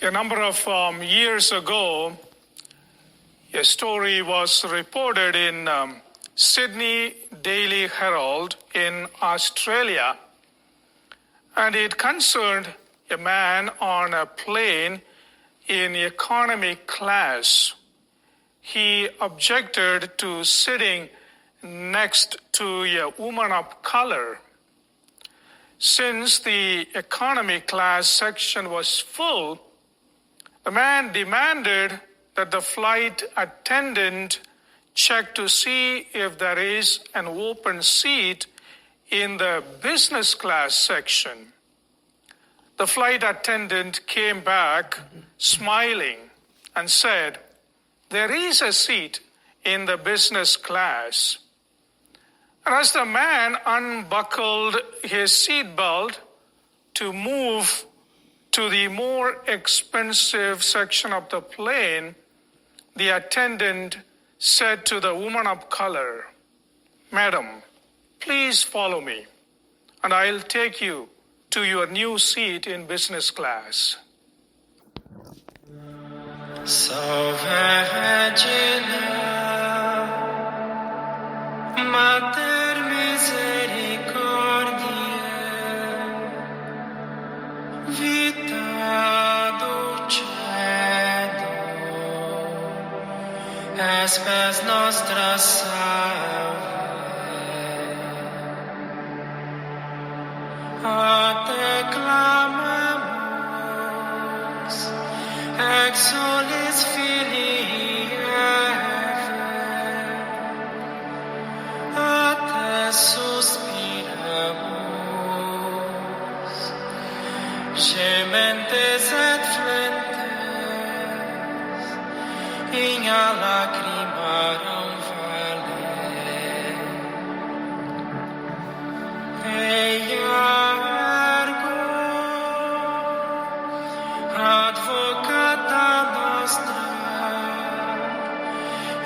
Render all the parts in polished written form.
A number of years ago, a story was reported in Sydney Daily Herald in Australia, and it concerned a man on a plane in economy class. He objected to sitting next to a woman of color. Since the economy class section was full, the man demanded that the flight attendant check to see if there is an open seat in the business class section. The flight attendant came back smiling and said, "There is a seat in the business class." And as the man unbuckled his seatbelt to move to the more expensive section of the plane, the attendant said to the woman of color, "Madam, please follow me, and I'll take you to your new seat in business class." Salve, Regina, Mater misericordiae, vita dulcedo, espes nostra salve. A te clamamos, exulis Filii Eve, a te suspiramos, gementes et flentes, in lacrimarum vale. Eia ergo, advocata nostra,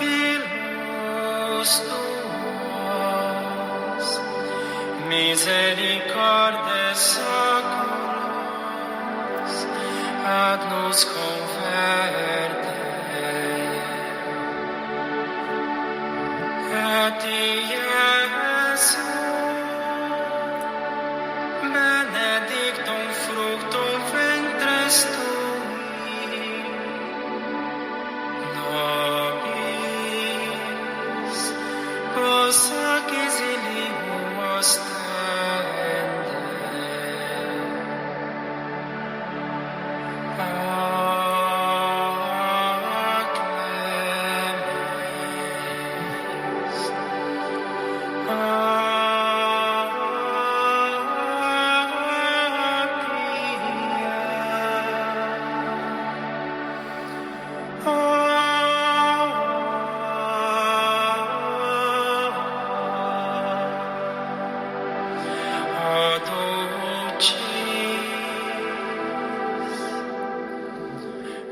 illos tuos, misericordes oculos, ad nos converte. Et Iesu, benedictum fructum ventris tui, nobis os acquisilium ostende.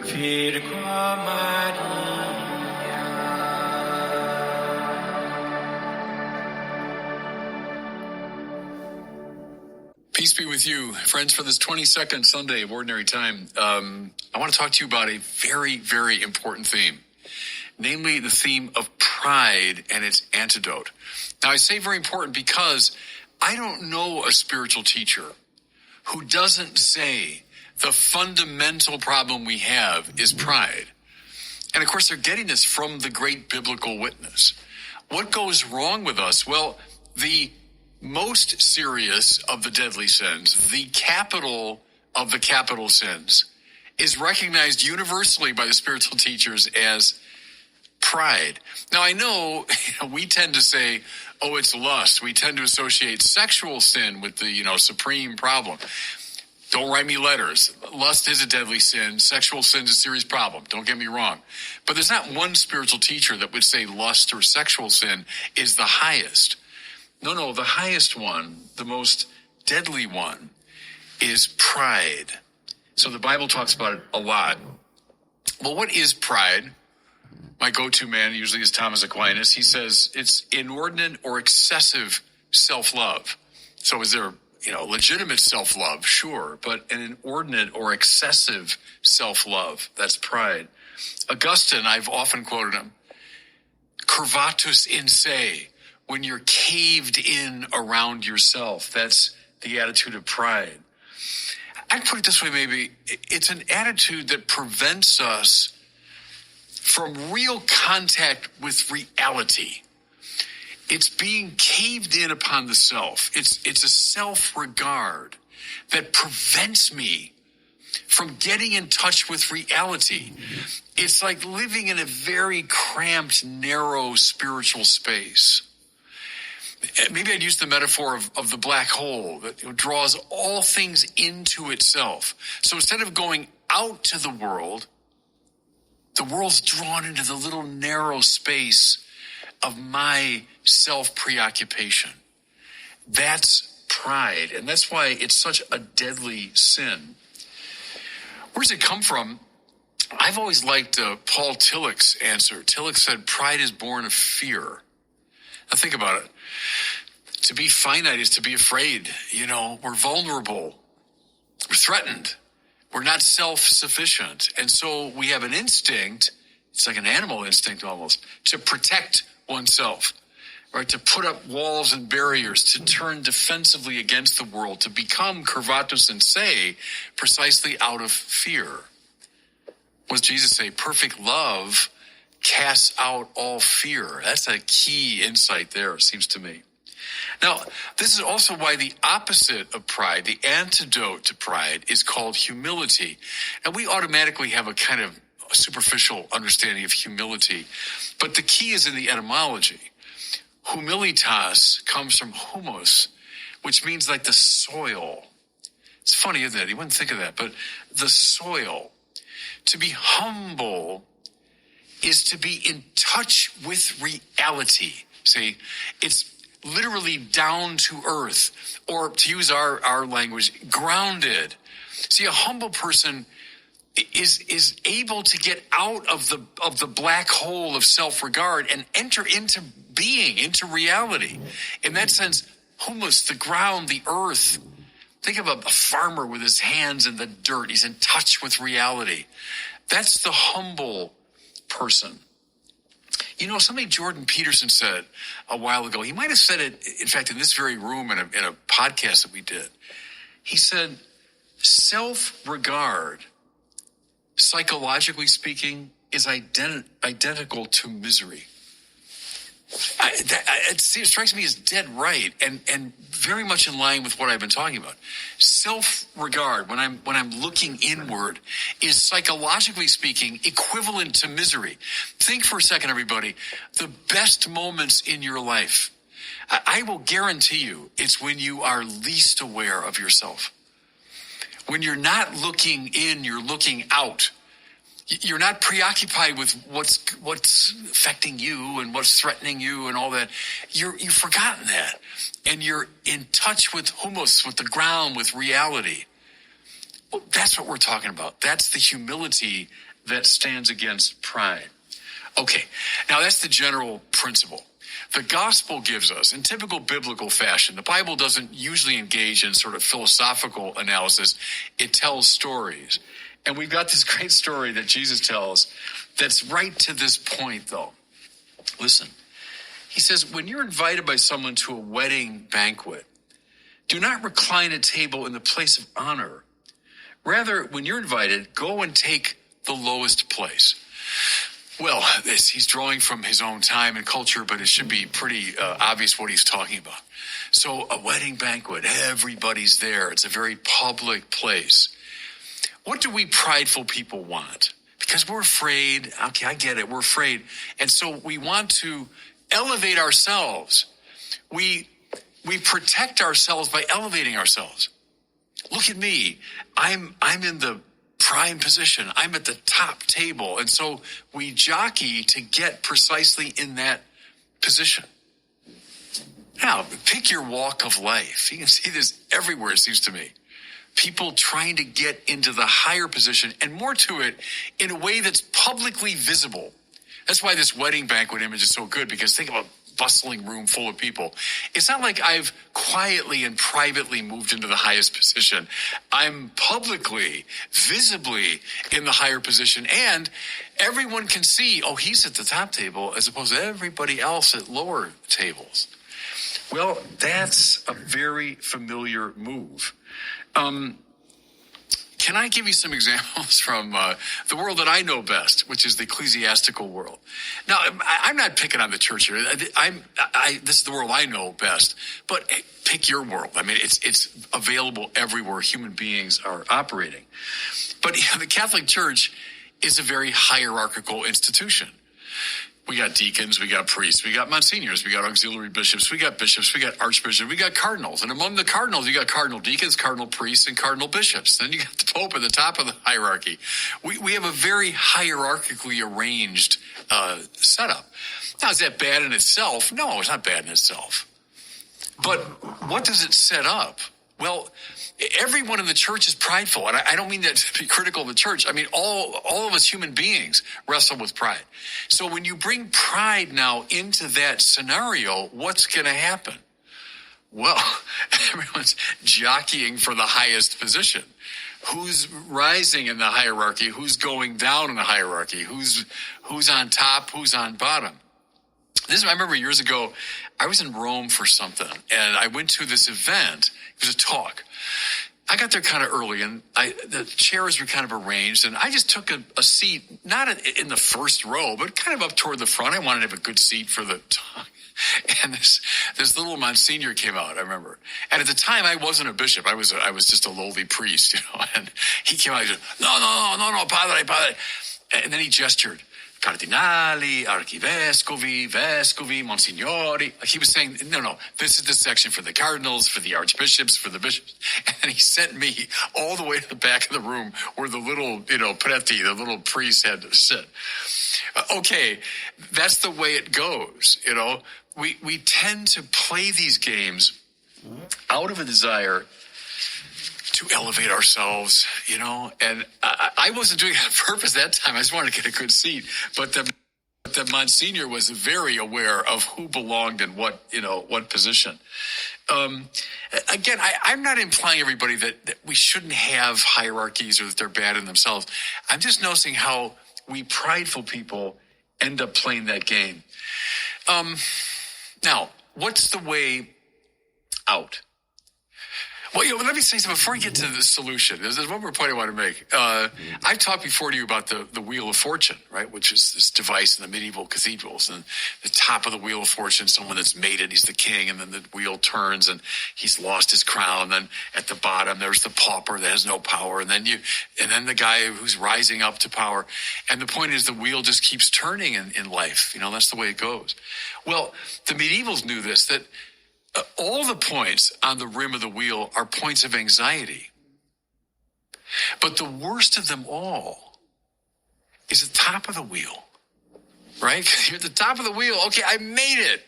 Virgo Maria. Peace be with you, friends, for this 22nd Sunday of Ordinary Time. I want to talk to you about a very, very important theme, namely the theme of pride and its antidote. Now, I say very important because I don't know a spiritual teacher who doesn't say the fundamental problem we have is pride. And of course, they're getting this from the great biblical witness. What goes wrong with us? Well, the most serious of the deadly sins, the capital of the capital sins, is recognized universally by the spiritual teachers as pride. Now, I know we tend to say, oh, it's lust. We tend to associate sexual sin with the, supreme problem. Don't write me letters. Lust is a deadly sin. Sexual sin is a serious problem. Don't get me wrong. But there's not one spiritual teacher that would say lust or sexual sin is the highest. No, the highest one, the most deadly one, is pride. So the Bible talks about it a lot. Well, what is pride? My go-to man usually is Thomas Aquinas. He says it's inordinate or excessive self-love. So is there legitimate self-love, sure, but an inordinate or excessive self-love, that's pride. Augustine, I've often quoted him, curvatus in se, when you're caved in around yourself, that's the attitude of pride. I'd put it this way, maybe. It's an attitude that prevents us from real contact with reality. It's being caved in upon the self. It's a self-regard that prevents me from getting in touch with reality. It's like living in a very cramped, narrow spiritual space. Maybe I'd use the metaphor of the black hole that draws all things into itself. So instead of going out to the world's drawn into the little narrow space of my self-preoccupation. That's pride, and that's why it's such a deadly sin. Where does it come from? I've always liked Paul Tillich's answer. Tillich said, pride is born of fear. Now think about it. To be finite is to be afraid. We're vulnerable. We're threatened. We're not self-sufficient. And so we have an instinct, it's like an animal instinct almost, to protect oneself, right? To put up walls and barriers, to turn defensively against the world, to become curvatus in se, precisely out of fear. What does Jesus say? Perfect love casts out all fear. That's a key insight there, it seems to me. Now, this is also why the opposite of pride, the antidote to pride, is called humility. And we automatically have a kind of superficial understanding of humility. But the key is in the etymology. Humilitas comes from humus, which means like the soil. It's funny, isn't it? You wouldn't think of that, but the soil. To be humble is to be in touch with reality. See, it's literally down to earth, or to use our language, grounded. See, a humble person is able to get out of the black hole of self-regard and enter into being, into reality. In that sense, humus, the ground, the earth. Think of a farmer with his hands in the dirt. He's in touch with reality. That's the humble person. Something Jordan Peterson said a while ago, he might have said it, in fact, in this very room in a podcast that we did. He said, self-regard, psychologically speaking, is identical to misery. It strikes me as dead right and very much in line with what I've been talking about. Self-regard, when I'm looking inward, is psychologically speaking equivalent to misery. Think for a second, everybody. The best moments in your life, I will guarantee you, it's when you are least aware of yourself. When you're not looking in, you're looking out. You're not preoccupied with what's affecting you and what's threatening you and all that. You've forgotten that. And you're in touch with humus, with the ground, with reality. Well, that's what we're talking about. That's the humility that stands against pride. Okay, now that's the general principle. The gospel gives us, in typical biblical fashion, the Bible doesn't usually engage in sort of philosophical analysis. It tells stories. And we've got this great story that Jesus tells that's right to this point, though. Listen, he says, when you're invited by someone to a wedding banquet, do not recline at table in the place of honor. Rather, when you're invited, go and take the lowest place. Well, he's drawing from his own time and culture, but it should be pretty obvious what he's talking about. So a wedding banquet, everybody's there. It's a very public place. What do we prideful people want? Because we're afraid. Okay, I get it. We're afraid. And so we want to elevate ourselves. We protect ourselves by elevating ourselves. Look at me. I'm in the prime position. I'm at the top table. And so we jockey to get precisely in that position. Now, pick your walk of life. You can see this everywhere, it seems to me. People trying to get into the higher position and more to it in a way that's publicly visible. That's why this wedding banquet image is so good, because think of a bustling room full of people. It's not like I've quietly and privately moved into the highest position. I'm publicly, visibly in the higher position, and everyone can see, oh, he's at the top table as opposed to everybody else at lower tables. Well, that's a very familiar move. Can I give you some examples from the world that I know best, which is the ecclesiastical world? Now, I'm not picking on the church here. This is the world I know best. But hey, pick your world. I mean, it's available everywhere human beings are operating. But the Catholic Church is a very hierarchical institution. We got deacons, we got priests, we got monsignors, we got auxiliary bishops, we got bishops, we got archbishops, we got cardinals. And among the cardinals, you got cardinal deacons, cardinal priests, and cardinal bishops. Then you got the Pope at the top of the hierarchy. We have a very hierarchically arranged setup. Now, is that bad in itself? No, it's not bad in itself. But what does it set up? Well, everyone in the church is prideful. And I don't mean that to be critical of the church. I mean, all of us human beings wrestle with pride. So when you bring pride now into that scenario, what's going to happen? Well, everyone's jockeying for the highest position. Who's rising in the hierarchy? Who's going down in the hierarchy? Who's on top? Who's on bottom? I remember years ago, I was in Rome for something, and I went to this event. It was a talk. I got there kind of early, and the chairs were kind of arranged, and I just took a seat, not in the first row, but kind of up toward the front. I wanted to have a good seat for the talk. And this little Monsignor came out, I remember. And at the time, I wasn't a bishop. I was just a lowly priest, and he came out and he said, no, padre. And then he gestured. Cardinali, archivescovi, vescovi, monsignori. He was saying, no, this is the section for the cardinals, for the archbishops, for the bishops. And he sent me all the way to the back of the room where the little, preti, the little priest had to sit. Okay, that's the way it goes, We tend to play these games out of a desire to elevate ourselves, and I wasn't doing it on purpose that time. I just wanted to get a good seat. But the Monsignor was very aware of who belonged in what position. Again, I'm not implying everybody that we shouldn't have hierarchies or that they're bad in themselves. I'm just noticing how we prideful people end up playing that game. Now, what's the way out? Well, let me say something before we get to the solution. There's one more point I want to make. I've talked before to you about the Wheel of Fortune, right, which is this device in the medieval cathedrals. And the top of the Wheel of Fortune, someone that's mated, he's the king, and then the wheel turns and he's lost his crown. And then at the bottom, there's the pauper that has no power. And then the guy who's rising up to power. And the point is the wheel just keeps turning in life. That's the way it goes. Well, the medievals knew this, that all the points on the rim of the wheel are points of anxiety. But the worst of them all is the top of the wheel, right? You're at the top of the wheel. Okay, I made it.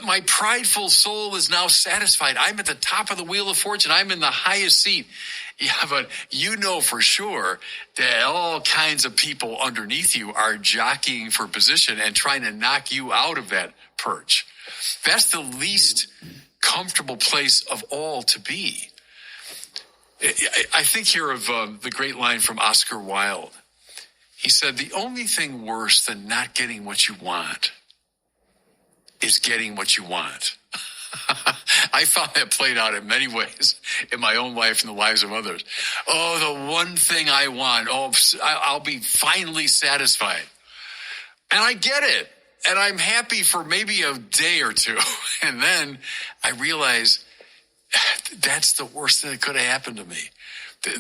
My prideful soul is now satisfied. I'm at the top of the Wheel of Fortune. I'm in the highest seat. Yeah, but for sure that all kinds of people underneath you are jockeying for position and trying to knock you out of that perch. That's the least comfortable place of all to be. I think here of the great line from Oscar Wilde. He said, the only thing worse than not getting what you want is getting what you want. I found that played out in many ways in my own life and the lives of others. Oh, the one thing I want. Oh, I'll be finally satisfied. And I get it. And I'm happy for maybe a day or two. And then I realize that's the worst thing that could have happened to me.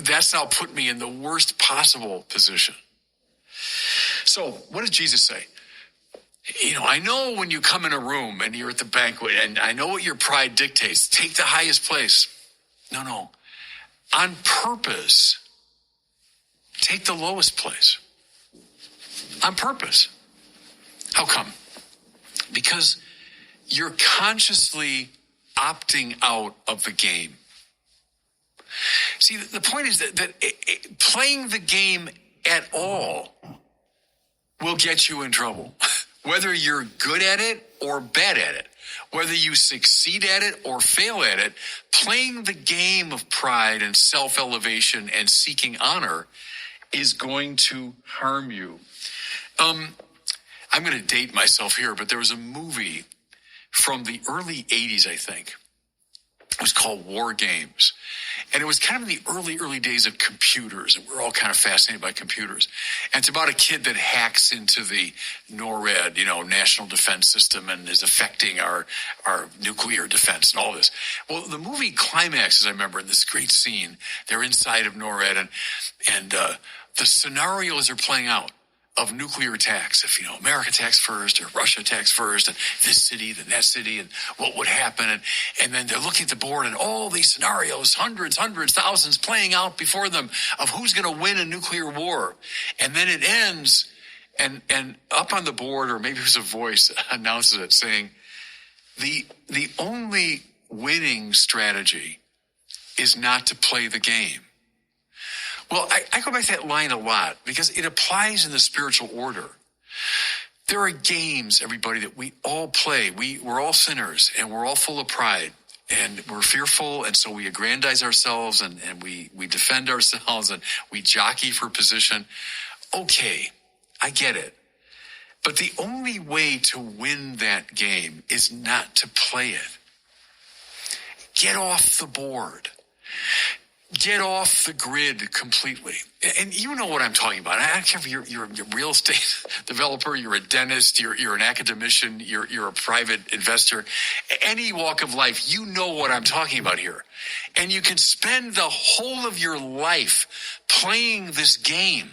That's now put me in the worst possible position. So what does Jesus say? I know when you come in a room and you're at the banquet, and I know what your pride dictates. Take the highest place. No. On purpose, take the lowest place. On purpose. How come? Because you're consciously opting out of the game. See, the point is that playing the game at all will get you in trouble. Whether you're good at it or bad at it, whether you succeed at it or fail at it, playing the game of pride and self-elevation and seeking honor is going to harm you. I'm going to date myself here, but there was a movie from the early 80s, I think. It was called War Games. And it was kind of in the early days of computers. And we're all kind of fascinated by computers. And it's about a kid that hacks into the NORAD, National Defense System, and is affecting our nuclear defense and all this. Well, the movie climaxes, I remember, in this great scene. They're inside of NORAD, and the scenarios are playing out of nuclear attacks. If, America attacks first or Russia attacks first, and this city, then that city, and what would happen. And then they're looking at the board and all these scenarios, hundreds, thousands playing out before them of who's going to win a nuclear war. And then it ends, and up on the board, or maybe it was a voice announces it saying, the only winning strategy is not to play the game. Well, I go back to that line a lot because it applies in the spiritual order. There are games, everybody, that we all play. We're all sinners, and we're all full of pride, and we're fearful, and so we aggrandize ourselves, and we defend ourselves, and we jockey for position. Okay, I get it. But the only way to win that game is not to play it. Get off the board. Get off the grid completely. And you know what I'm talking about. I don't care if you're a real estate developer, you're a dentist, you're an academician, you're a private investor. Any walk of life, you know what I'm talking about here. And you can spend the whole of your life playing this game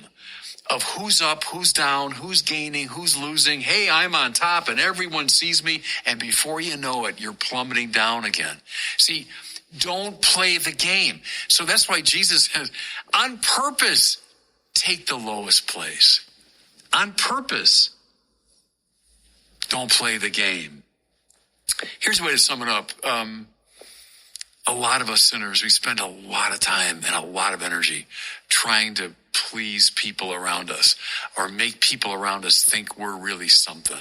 of who's up, who's down, who's gaining, who's losing. Hey, I'm on top and everyone sees me. And before you know it, you're plummeting down again. See, don't play the game. So that's why Jesus says, on purpose, take the lowest place. On purpose, don't play the game. Here's a way to sum it up. A lot of us sinners, we spend a lot of time and a lot of energy trying to please people around us or make people around us think we're really something.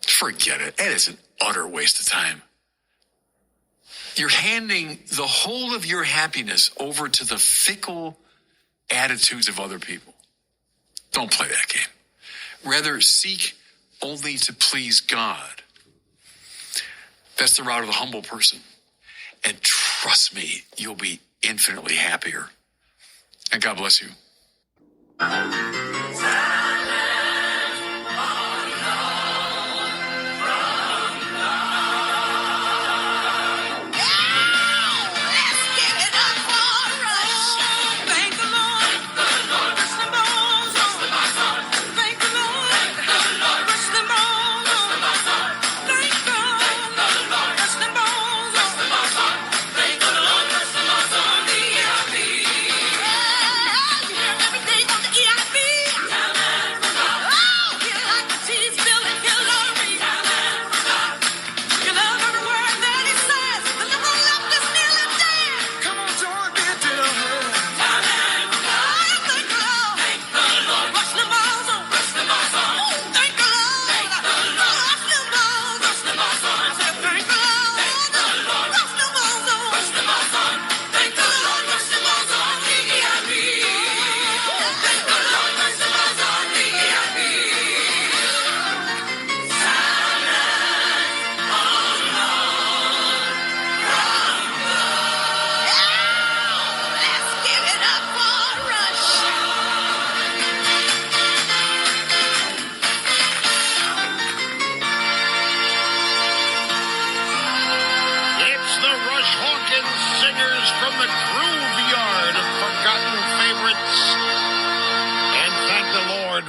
Forget it. It is an utter waste of time. You're handing the whole of your happiness over to the fickle attitudes of other people. Don't play that game. Rather, seek only to please God. That's the route of the humble person. And trust me, you'll be infinitely happier. And God bless you.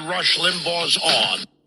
Rush Limbaugh's on.